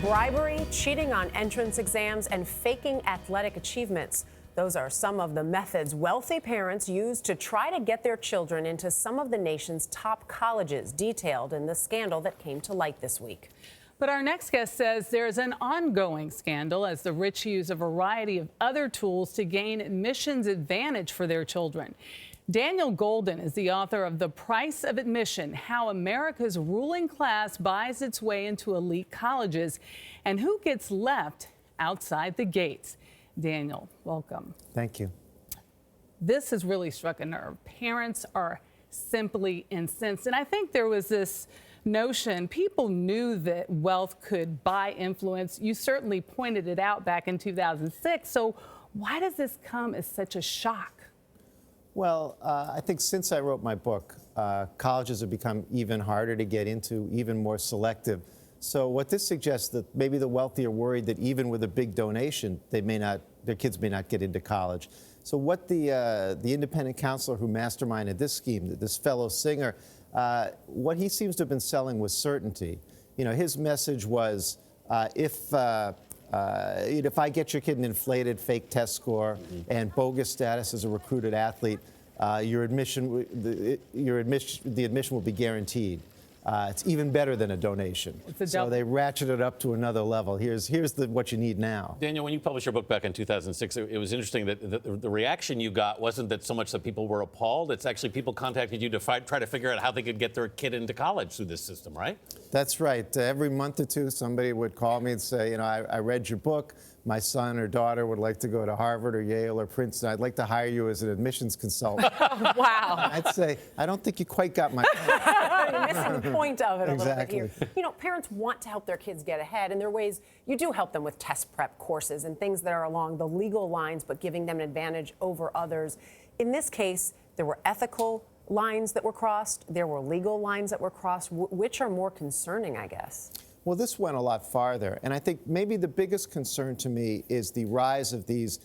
Bribery, cheating on entrance exams, and faking athletic achievements. Those are some of the methods wealthy parents use to try to get their children into some of the nation's top colleges, detailed in the scandal that came to light this week. But our next guest says there's an ongoing scandal as the rich use a variety of other tools to gain admissions advantage for their children. Daniel Golden is the author of The Price of Admission: How America's Ruling Class Buys Its Way into Elite Colleges and Who Gets Left Outside the Gates. Daniel, welcome. Thank you. This has really struck a nerve. Parents are simply incensed. And I think there was this notion, people knew that wealth could buy influence. You certainly pointed it out back in 2006. So why does this come as such a shock? Well, I think since I wrote my book, colleges have become even harder to get into, even more selective. So what this suggests that maybe the wealthy are worried that even with a big donation, their kids may not get into college. So what the independent counselor who masterminded this scheme, this fellow Singer, what he seems to have been selling was certainty. You know, his message was, if I get your kid an inflated fake test score and bogus status as a recruited athlete, the admission will be guaranteed. It's even better than a donation. So they ratcheted it up to another level. Here's what you need now. Daniel, when you published your book back in 2006, it was interesting that the reaction you got wasn't that so much that people were appalled. It's actually people contacted you to try to figure out how they could get their kid into college through this system, right? That's right. Every month or two, somebody would call me and say, you know, I read your book. My son or daughter would like to go to Harvard or Yale or Princeton. I'd like to hire you as an admissions consultant. Wow. I'd say, I don't think you quite got my point. You're missing the point of it a Exactly. little bit here. You know, parents want to help their kids get ahead, and there are ways you do help them with test prep courses and things that are along the legal lines, but giving them an advantage over others. In this case, there were ethical lines that were crossed. There were legal lines that were crossed. Which are more concerning, I guess? Well, this went a lot farther, and I think maybe the biggest concern to me is the rise of these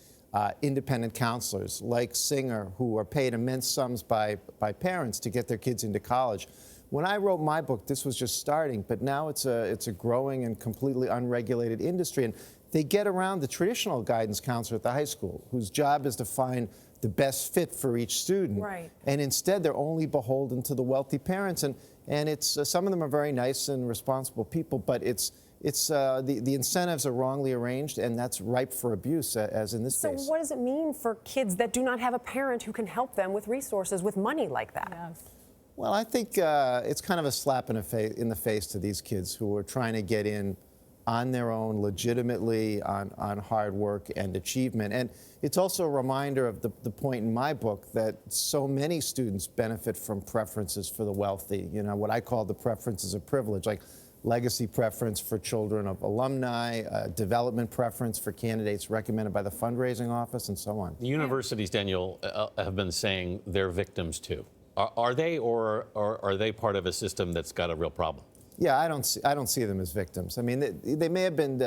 independent counselors like Singer, who are paid immense sums by parents to get their kids into college. When I wrote my book, this was just starting, but now it's a growing and completely unregulated industry, and they get around the traditional guidance counselor at the high school, whose job is to find the best fit for each student. Right. And instead, they're only beholden to the wealthy parents. And it's some of them are very nice and responsible people, but the incentives are wrongly arranged, and that's ripe for abuse, as in this case. So what does it mean for kids that do not have a parent who can help them with resources, with money like that? Yes. Well, I think it's kind of a slap in the face to these kids who are trying to get in on their own, legitimately, on hard work and achievement. And it's also a reminder of the point in my book that so many students benefit from preferences for the wealthy. You know, what I call the preferences of privilege, like legacy preference for children of alumni, development preference for candidates recommended by the fundraising office, and so on. The universities, Daniel, have been saying they're victims too. Are they, or are they part of a system that's got a real problem? Yeah, I don't see them as victims. I mean, they may have been,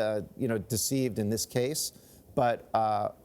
deceived in this case, but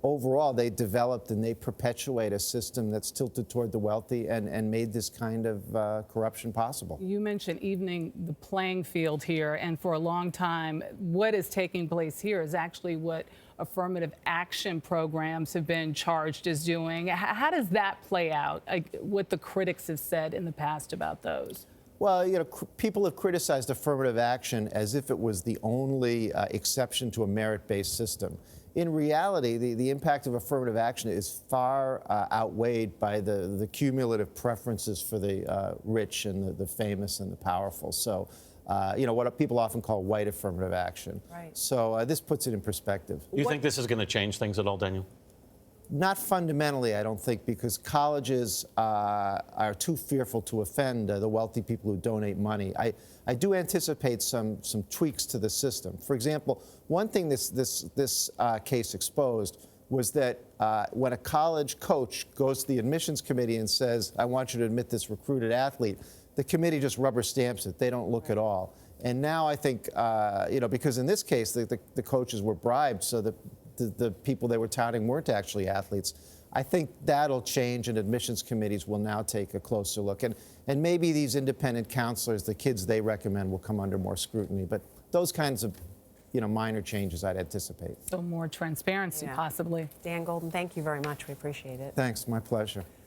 overall, they developed and they perpetuate a system that's tilted toward the wealthy and made this kind of corruption possible. You mentioned evening the playing field here, and for a long time, what is taking place here is actually what affirmative action programs have been charged as doing. How does that play out? What the critics have said in the past about those? Well, you know, people have criticized affirmative action as if it was the only exception to a merit-based system. In reality, the impact of affirmative action is far outweighed by the cumulative preferences for the rich and the famous and the powerful. So, what people often call white affirmative action. Right. So this puts it in perspective. Do you think this is going to change things at all, Daniel? Not fundamentally, I don't think, because colleges are too fearful to offend the wealthy people who donate money. I do anticipate some tweaks to the system. For example, one thing this case exposed was that when a college coach goes to the admissions committee and says, I want you to admit this recruited athlete, the committee just rubber stamps it. They don't look at all. And now I think, because in this case, the coaches were bribed, so the people they were touting weren't actually athletes. I think that'll change, and admissions committees will now take a closer look. And maybe these independent counselors, the kids they recommend, will come under more scrutiny. But those kinds of minor changes I'd anticipate. So more transparency, Yeah. possibly. Dan Golden, thank you very much. We appreciate it. Thanks, my pleasure.